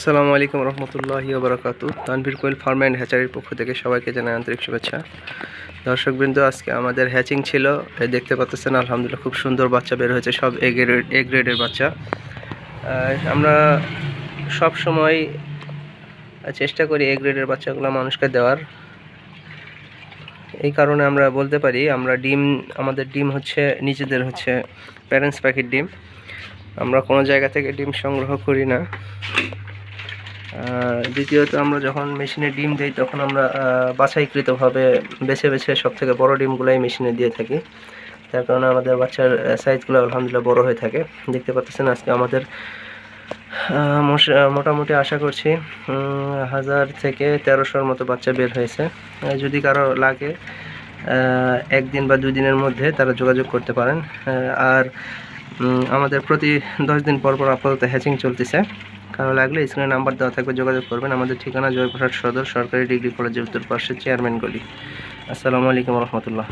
আসসালামু আলাইকুম রহমতুল্লাহি ওয়া বারাকাতু। তানভীর কোয়েল ফার্ম অ্যান্ড হ্যাচারির পক্ষ থেকে সবাইকে জানাই আন্তরিক শুভেচ্ছা। দর্শকবৃন্দ, আজকে আমাদের হ্যাচিং ছিল। এই দেখতে পাচ্ছেন আলহামদুলিল্লাহ খুব সুন্দর বাচ্চা বের হয়েছে, সব এ গ্রেডের বাচ্চা। আমরা সব সময় চেষ্টা করি এ গ্রেডের বাচ্চাগুলো মানুষকে দেওয়ার। এই কারণে আমরা বলতে পারি আমাদের ডিম হচ্ছে নিজেদের হচ্ছে প্যারেন্টস পাখির ডিম। আমরা কোনো জায়গা থেকে ডিম সংগ্রহ করি না। দ্বিতীয়ত, আমরা যখন মেশিনে ডিম দিই তখন আমরা বাছাইকৃতভাবে বেছে বেছে সবথেকে বড় ডিমগুলাই মেশিনে দিয়ে থাকি। তার কারণে আমাদের বাচ্চার সাইজগুলো আলহামদুলিল্লাহ বড় হয়ে থাকে। দেখতে পাচ্ছেন আজকে আমাদের মোটামুটি আশা করছি 1000 থেকে 1300-র মতো বাচ্চা বের হয়েছে। যদি কারো লাগে একদিন বা 2 দিনের মধ্যে তারা যোগাযোগ করতে পারেন। আর আমাদের প্রতি 10 দিন পর পর আপাতত হ্যাচিং চলতেছে। কারো লাগলে স্ক্রিনে নাম্বার দেওয়া থাকবে, যোগাযোগ করবেন। আমাদের ঠিকানা জয়পুরহাট সদর সরকারি ডিগ্রি কলেজের উত্তর পাশে চেয়ারম্যান গলি। আসসালামু আলাইকুম রহমতুল্লাহ।